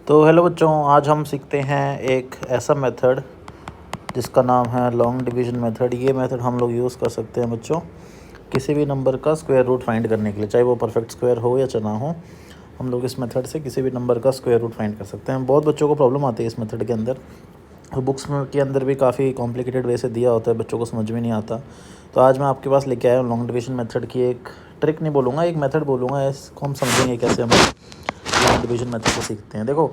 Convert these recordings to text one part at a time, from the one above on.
तो हेलो बच्चों, आज हम सीखते हैं एक ऐसा मेथड जिसका नाम है लॉन्ग डिवीज़न मेथड। ये मेथड हम लोग यूज़ कर सकते हैं बच्चों किसी भी नंबर का स्क्वायर रूट फाइंड करने के लिए, चाहे वो परफेक्ट स्क्वायर हो या ना हो। हम लोग इस मेथड से किसी भी नंबर का स्क्वायर रूट फाइंड कर सकते हैं। बहुत बच्चों को प्रॉब्लम आती है इस मेथड के अंदर, और बुक्स में के अंदर भी काफ़ी कॉम्प्लिकेटेड वे से दिया होता है, बच्चों को समझ में नहीं आता। तो आज मैं आपके पास लेके आया हूँ लॉन्ग डिवीज़न मेथड की एक ट्रिक नहीं बोलूँगा, एक मेथड बोलूँगा। इसको हम समझेंगे कैसे हम लॉन्ग डिवीज़न मेथड को सीखते हैं। देखो,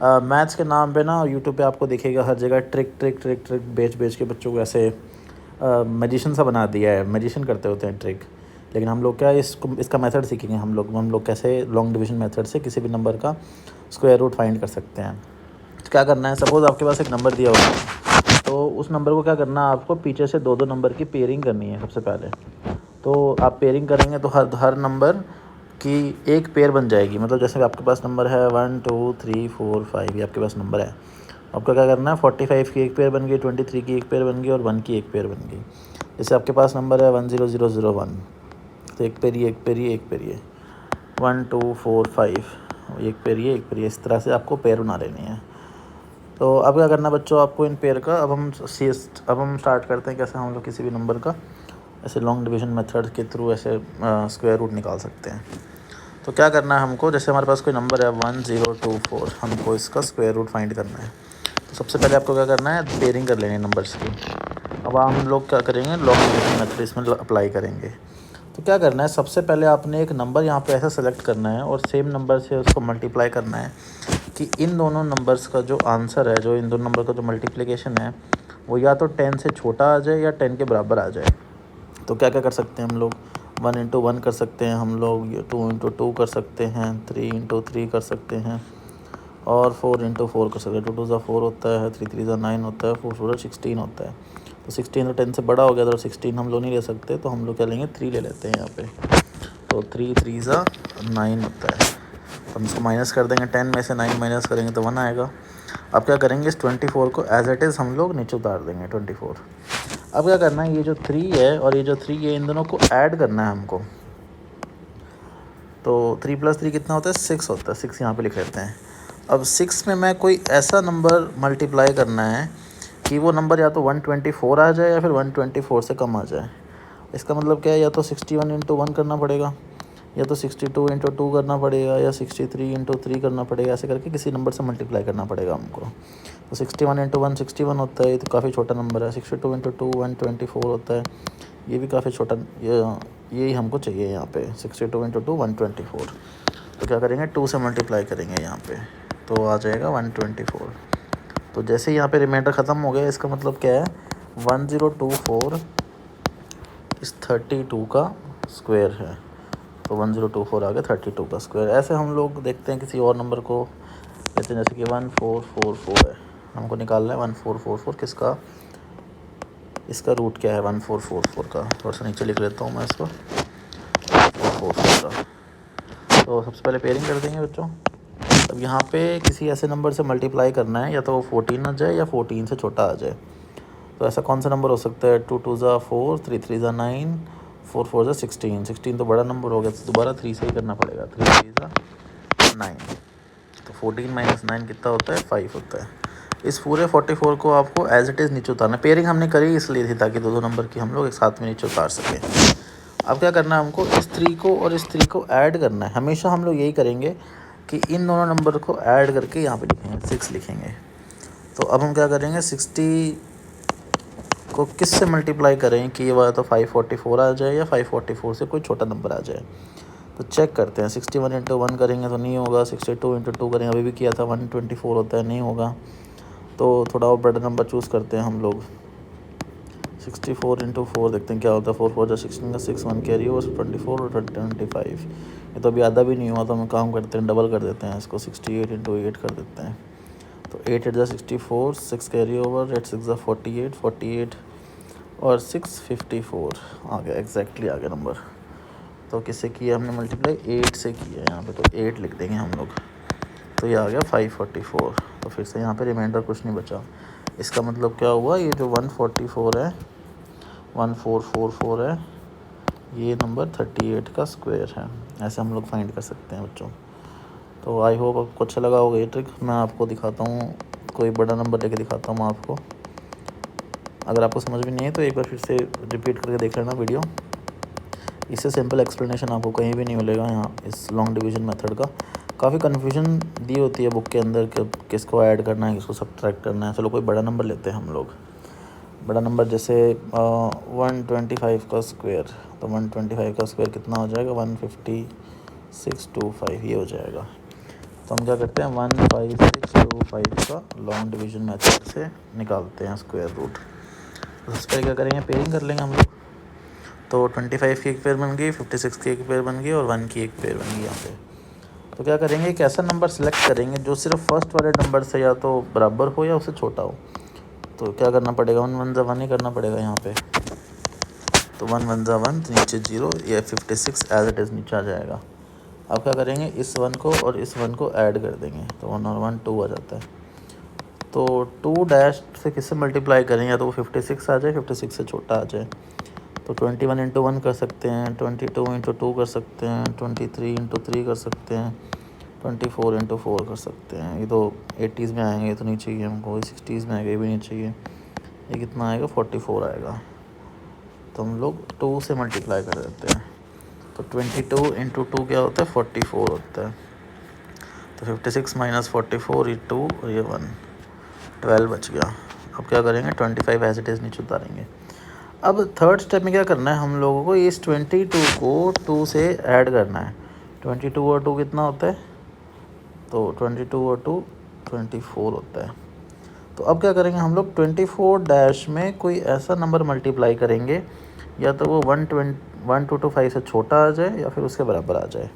मैथ्स के नाम पे ना यूट्यूब पे आपको दिखेगा हर जगह ट्रिक ट्रिक ट्रिक ट्रिक बेच बेच के बच्चों को ऐसे मैजिशियन सा बना दिया है। मैजिशियन करते होते हैं ट्रिक। लेकिन हम लोग क्या इसका मेथड सीखेंगे। हम लोग कैसे लॉन्ग डिवीज़न मेथड से किसी भी नंबर का स्क्वायर रूट फाइंड कर सकते हैं। तो क्या करना है, सपोज़ आपके पास एक नंबर दिया हुआ है, तो उस नंबर को क्या करना है, आपको पीछे से दो दो नंबर की पेयरिंग करनी है सबसे पहले। तो आप पेयरिंग करेंगे तो हर नंबर की एक पेयर बन जाएगी। मतलब जैसे आपके पास नंबर है 1 2 3 4 5, ये आपके पास नंबर है। आपको क्या करना है, 45 की एक पेयर बन गई, 23 की एक पेयर बन गई और 1 की एक पेयर बन गई। जैसे आपके पास नंबर है 10001, तो एक पेयर ये, एक पेयर ये, एक पेयर ये, 1 2 4 5, एक पेयर ये, एक पेयर ये। इस तरह से आपको पेयर बना लेनी है। तो अब क्या करना है बच्चों, आपको इन पेयर का अब हम स्टार्ट करते हैं कैसे हम लोग किसी भी नंबर का ऐसे लॉन्ग डिवीज़न मेथड के थ्रू ऐसे स्क्वायर रूट निकाल सकते हैं। तो क्या करना है हमको, जैसे हमारे पास कोई नंबर है 1024, हमको इसका स्क्वायर रूट फाइंड करना है। तो सबसे पहले आपको क्या करना है, पेयरिंग कर लेनी है नंबर्स की। अब हम लोग क्या करेंगे, लॉन्ग डिवीज़न मेथड इसमें अप्लाई करेंगे। तो क्या करना है, सबसे पहले आपने एक नंबर यहाँ पे ऐसा सेलेक्ट करना है और सेम नंबर से उसको मल्टीप्लाई करना है कि इन दोनों नंबर्स का जो आंसर है, जो इन दोनों नंबर का जो मल्टीप्लिकेशन है, वो या तो 10 से छोटा आ जाए या 10 के बराबर आ जाए। तो क्या क्या कर सकते हैं हम लोग, 1 इंटू 1 कर सकते हैं हम लोग, 2 इंटू 2 कर सकते हैं, 3 इंटू 3 कर सकते हैं और 4 इंटू 4 कर सकते हैं। 2 2 ज़ा 4 होता है, 3 3 ज़ा 9 होता है, 4 4 16 होता है। तो 16 तो 10 से बड़ा हो गया, तो 16 हम लोग नहीं ले सकते, तो हम लोग क्या लेंगे, 3 ले लेते हैं यहाँ पे। तो 3 3 ज़ा 9 होता है। तो हम इसको माइनस कर देंगे, 10 में से 9 माइनस करेंगे तो 1 आएगा। अब क्या करेंगे, इस 24 को एज इट इज़ हम लोग नीचे उतार देंगे 24। अब क्या करना है, ये जो 3 है और ये जो 3 है, इन दोनों को ऐड करना है हमको। तो 3 + 3 कितना होता है, 6 होता है। 6 यहाँ पे लिख लेते हैं। अब 6 में मैं कोई ऐसा नंबर मल्टीप्लाई करना है कि वो नंबर या तो 124 आ जाए या फिर 124 से कम आ जाए। इसका मतलब क्या है, या तो 61 इंटू 1 करना पड़ेगा, या तो 62 इंटू 2 करना पड़ेगा, या 63 इंटू 3 करना पड़ेगा। ऐसे करके किसी नंबर से मल्टीप्लाई करना पड़ेगा हमको। तो 61 इंटू 1 61 होता है, ये तो काफ़ी छोटा नंबर है। 62 इंटू 2 124 होता है, ये भी काफ़ी छोटा। यही हमको चाहिए यहाँ पे, 62 इंटू 2 124। तो क्या करेंगे, 2 से मल्टीप्लाई करेंगे यहाँ पे, तो आ जाएगा 124। तो जैसे ही यहाँ पे रिमाइंडर ख़त्म हो गया, इसका मतलब क्या है, 1024 इस 32 का स्क्वायर है। तो 1024 आ गया 32 का स्क्वायर। ऐसे हम लोग देखते हैं किसी और नंबर को, कहते हैं जैसे कि 1444 है, हमको निकालना है 1444 किसका, इसका रूट क्या है 1444 का। थोड़ा सा नीचे लिख लेता हूँ मैं इसको, 1444 का। तो सबसे पहले पेयरिंग कर देंगे बच्चों। अब यहाँ पे किसी ऐसे नंबर से मल्टीप्लाई करना है, या तो वो 14 आ जाए या 14 से छोटा आ जाए। तो ऐसा कौन सा नंबर हो सकता है, 2 2 ज़ा 4, 3 3 ज़ा 9, 4 4 ज़ा 16। 16 तो बड़ा नंबर हो गया, तो दोबारा 3 से ही करना पड़ेगा। 3 3 ज़ा 9, तो 14 माइनस 9 कितना होता है, 5 होता है। इस पूरे 44 को आपको एज इट इज़ नीचे उतारना। पेयरिंग हमने करी इसलिए थी ताकि दो दो नंबर की हम लोग एक साथ में नीचे उतार सकें। अब क्या करना है हमको, इस 3 को और इस 3 को ऐड करना है। हमेशा हम लोग यही करेंगे कि इन दोनों नंबर को ऐड करके यहाँ पे लिखेंगे, 6 लिखेंगे। तो अब हम क्या करेंगे, 60 को किस से मल्टीप्लाई करें कि ये वाला तो 544 आ जाए या 544 से कोई छोटा नंबर आ जाए। तो चेक करते हैं, 61 इंटू 1 करेंगे तो नहीं होगा, 62 इंटू 2 करेंगे, अभी भी किया था 124 होता है, नहीं होगा। तो थोड़ा और बड़ा नंबर चूज़ करते हैं हम लोग, 64 इंटू 4 देखते हैं क्या होता है। 4 4 16 का 6 1 कैरी ओवर 24 और 25। ये तो अभी आधा भी नहीं हुआ, तो हम काम करते हैं, डबल कर देते हैं इसको, 68 इंटू 8 कर देते हैं। तो 8 8 64, 6 कैरी ओवर, 8 6 48, 48 और 6 54 आ गया, एग्जैक्टली आ गया नंबर। तो किससे किया हमने मल्टीप्लाई, 8 से किया यहाँ पे, तो 8 लिख देंगे हम लोग। तो ये आ गया 544। तो फिर से यहाँ पे रिमाइंडर कुछ नहीं बचा। इसका मतलब क्या हुआ, ये जो 144 है, 1444 है, ये नंबर 38 का स्क्वायर है। ऐसे हम लोग फाइंड कर सकते हैं बच्चों। तो आई होप आपको अच्छा लगा होगा ये ट्रिक। मैं आपको दिखाता हूँ, कोई बड़ा नंबर लेके दिखाता हूँ आपको। अगर आपको समझ में नहीं है तो एक बार फिर से रिपीट करके देख लेना वीडियो। इससे सिंपल एक्सप्लेनेशन आपको कहीं भी नहीं मिलेगा यहाँ इस लॉन्ग डिवीज़न मेथड का। काफ़ी कन्फ्यूजन दी होती है बुक के अंदर कि किसको ऐड करना है, किसको सब्ट्रैक्ट करना है। चलो कोई बड़ा नंबर लेते हैं हम लोग। बड़ा नंबर जैसे 125 का स्क्वायर, तो 125 का स्क्वायर कितना हो जाएगा, 15625 ये हो जाएगा। तो हम क्या करते हैं, 15625 का लॉन्ग डिवीज़न मेथड से निकालते हैं स्क्वायर रूट। तो सबसे पहले क्या करेंगे, पेयरिंग कर लेंगे हम लोग। तो 25 की एक पेयर बन गई, 56 की एक पेयर बन गई और 1 की एक पेयर बन गई यहाँ पे। तो क्या करेंगे, एक ऐसा नंबर सेलेक्ट करेंगे जो सिर्फ फर्स्ट वाले नंबर से या तो बराबर हो या उससे छोटा हो। तो क्या करना पड़ेगा, 1 1 1 ही करना पड़ेगा यहाँ पे। तो 1 1 1, नीचे 0, ये 56 एज इट इज़ नीचे आ जाएगा। अब क्या करेंगे, इस 1 को और इस 1 को ऐड कर देंगे, तो 1 और 1 2 आ जाता है। तो 2 डैश से किससे मल्टीप्लाई करें, या तो वो 56 आ जाए, 56 से छोटा आ जाए। तो 21 इंटू 1 कर सकते हैं, 22 इंटू 2 कर सकते हैं, 23 इंटू 3 कर सकते हैं, 24 इंटू 4 कर सकते हैं। ये तो 80s में आएंगे, ये तो नहीं चाहिए हमको। 60s में आएगा, ये भी नहीं चाहिए। ये कितना आएगा, 44 आएगा। तो हम लोग 2 से मल्टीप्लाई कर देते हैं। तो 22 इंटू 2 क्या होता है, 44 होता है। तो 56 माइनस 44, ये 2 और ये 1, 12 बच गया। अब क्या करेंगे, 25 एज इट इज़ नीचे उतारेंगे। अब थर्ड स्टेप में क्या करना है हम लोगों को, इस 22 को 2 से ऐड करना है। 22 और 2 कितना होता है, तो 22 और 2 24 होता है। तो अब क्या करेंगे हम लोग, 24 डैश में कोई ऐसा नंबर मल्टीप्लाई करेंगे या तो वो 1225 से छोटा आ जाए या फिर उसके बराबर आ जाए।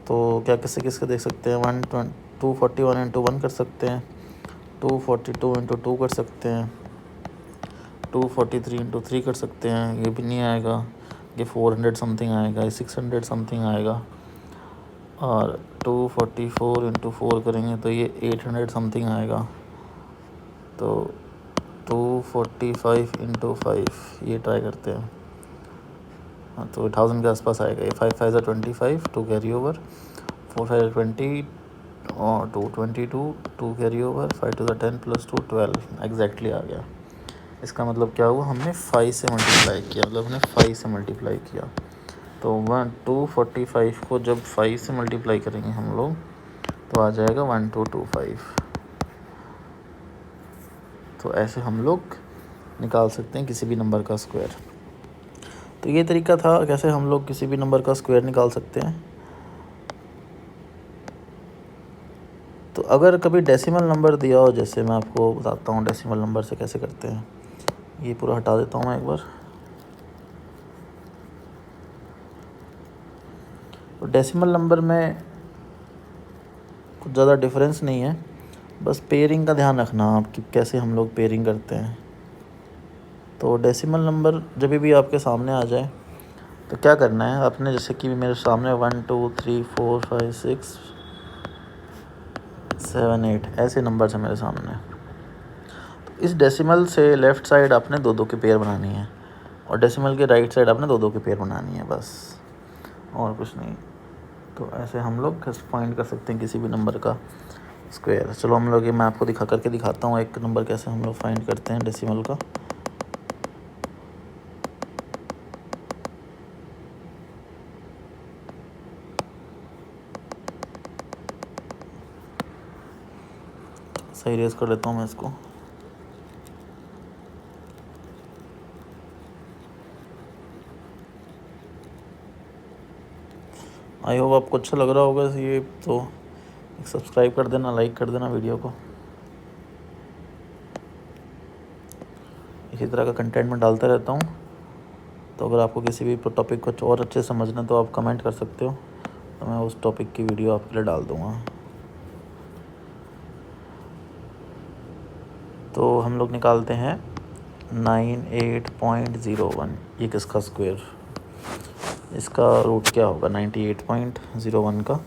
तो क्या किससे किसके देख सकते हैं, 241 इंटू 1 कर सकते हैं, 242 इंटू 2 कर सकते हैं, 243 इंटू 3 कर सकते हैं। ये भी नहीं आएगा, ये 400 समथिंग आएगा, ये 600 समथिंग आएगा। और 244 इंटू 4 करेंगे तो ये 800 समथिंग आएगा। तो 245 इंटू 5 ये ट्राई करते हैं। हाँ, तो 1000 के आसपास आएगा। ये 5 5 25, 2 कैरी ओवर, 4 5 20 और 222, 2 कैरी ओवर, 5 2 10 प्लस 2 12 एग्जैक्टली आ गया। इसका मतलब क्या हुआ, हमने 5 से मल्टीप्लाई किया, मतलब हमने 5 से मल्टीप्लाई किया। तो 245 को जब 5 से मल्टीप्लाई करेंगे हम लोग तो आ जाएगा 1225। तो ऐसे हम लोग निकाल सकते हैं किसी भी नंबर का स्क्वायर। तो ये तरीका था कैसे हम लोग किसी भी नंबर का स्क्वायर निकाल सकते हैं। तो अगर कभी डेसिमल नंबर दिया हो, जैसे मैं आपको बताता हूँ डेसिमल नंबर से कैसे करते हैं। ये पूरा हटा देता हूँ मैं एक बार। तो डेसिमल नंबर में कुछ ज़्यादा डिफरेंस नहीं है, बस पेयरिंग का ध्यान रखना आप कि कैसे हम लोग पेयरिंग करते हैं। तो डेसिमल नंबर जब भी आपके सामने आ जाए तो क्या करना है आपने, जैसे कि मेरे सामने 1 2 3 4 5 6 7 8 ऐसे नंबर है मेरे सामने। तो इस डेसिमल से लेफ़्ट साइड आपने 2 2 की पेयर बनानी है और डेसिमल के राइट साइड आपने 2 2 की पेयर बनानी है, बस और कुछ नहीं। तो ऐसे हम लोग फाइंड कर सकते हैं किसी भी नंबर का स्क्वायर। चलो हम लोग ये मैं आपको दिखाता हूँ एक नंबर कैसे हम लोग फाइंड करते हैं डेसिमल का। सही रेस कर लेता हूँ मैं इसको। आई होप आपको अच्छा लग रहा होगा ये। तो सब्सक्राइब कर देना, लाइक कर देना वीडियो को। इसी तरह का कंटेंट मैं डालता रहता हूँ। तो अगर आपको किसी भी टॉपिक को और अच्छे से समझना तो आप कमेंट कर सकते हो, तो मैं उस टॉपिक की वीडियो आपके लिए डाल दूँगा। तो हम लोग निकालते हैं 98.01। ये किसका स्क्वायर, इसका रूट क्या होगा, 98.01 का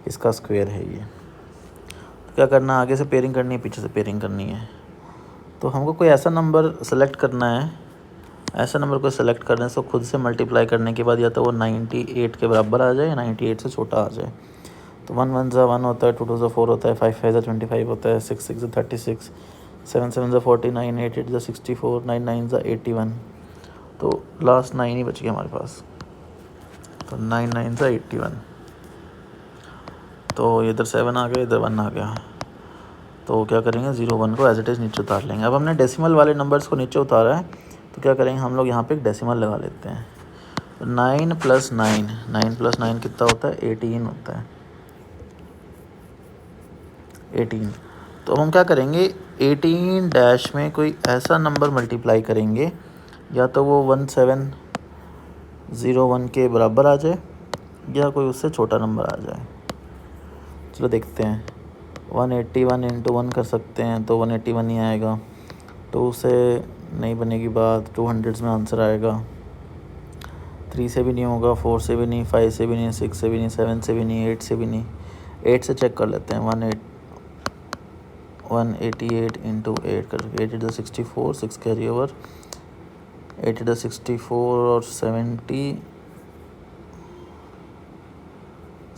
इसका स्क्वायर है ये। तो क्या करना है, आगे से पेयरिंग करनी है, पीछे से पेयरिंग करनी है। तो हमको कोई ऐसा नंबर सेलेक्ट करना है, ऐसा नंबर को सेलेक्ट करने से खुद से मल्टीप्लाई करने के बाद या तो वो 98 के बराबर आ जाए या 98 से छोटा आ जाए। तो 1 1 ज़ा 1 होता है, 2 2 ज़ा 4 होता है, 5 5 ज़ा 25 होता है, 6 6 ज़ा 36, 7 7 ज़ा 49, 8 8 ज़ा 64, 9 9 ज़ा 81। तो लास्ट 9 ही बच गया हमारे पास, तो 9 9 ज़ा 81। तो इधर 7 आ गया, इधर 1 आ गया। तो क्या करेंगे, 0 1 को एज इट इज़ नीचे उतार लेंगे। अब हमने डेसिमल वाले नंबर्स को नीचे उतारा है, तो क्या करेंगे हम लोग यहाँ पे एक डेसिमल लगा लेते हैं। तो 9 + 9, 9 + 9 कितना होता है, 18 होता है, 18। तो हम क्या करेंगे, 18 डैश में कोई ऐसा नंबर मल्टीप्लाई करेंगे, या तो वो 1701 के बराबर आ जाए या कोई उससे छोटा नंबर आ जाए। चलो देखते हैं, 181 × 1 कर सकते हैं, तो 181 ही आएगा। 2 से नहीं बनेगी बात, 200s में आंसर आएगा। 3 से भी नहीं होगा, 4 से भी नहीं, 5 से भी नहीं, 6 से भी नहीं, 7 से भी नहीं, 8 से भी नहीं। 8 से चेक कर लेते हैं, 188 × 8 कर, 8 × 64, 6 कैरी ओवर, 8 × 64 और 70,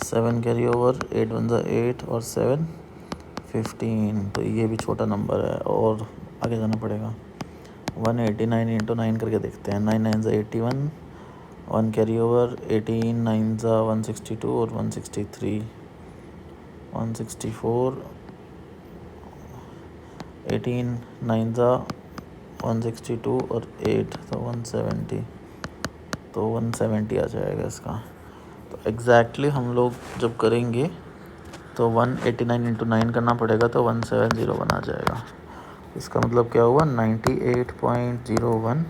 7 कैरी ओवर, 8 1 ज़ा 8 और 7 15। तो ये भी छोटा नंबर है और आगे जाना पड़ेगा। 189 × 9 करके देखते हैं, 9 9 ज़ा 81, 1 कैरी ओवर, 18 9 ज़ा 162 और 163, 164, 18 9 ज़ा 162 और 8, तो 170, तो 170 आ जाएगा इसका। तो एग्जैक्टली हम लोग जब करेंगे तो 189 × 9 करना पड़ेगा, तो 1701 आ जाएगा। इसका मतलब क्या हुआ, 98.01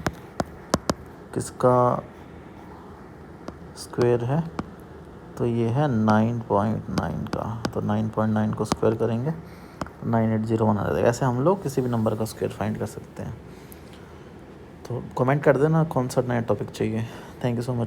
किसका स्क्वायर है, तो ये है 9.9 का। तो 9.9 को स्क्वायर करेंगे तो 9801 आ जाएगा। ऐसे हम लोग किसी भी नंबर का स्क्वायर फाइंड कर सकते हैं। तो कमेंट कर देना कौन सा नया टॉपिक चाहिए। Thank you so much.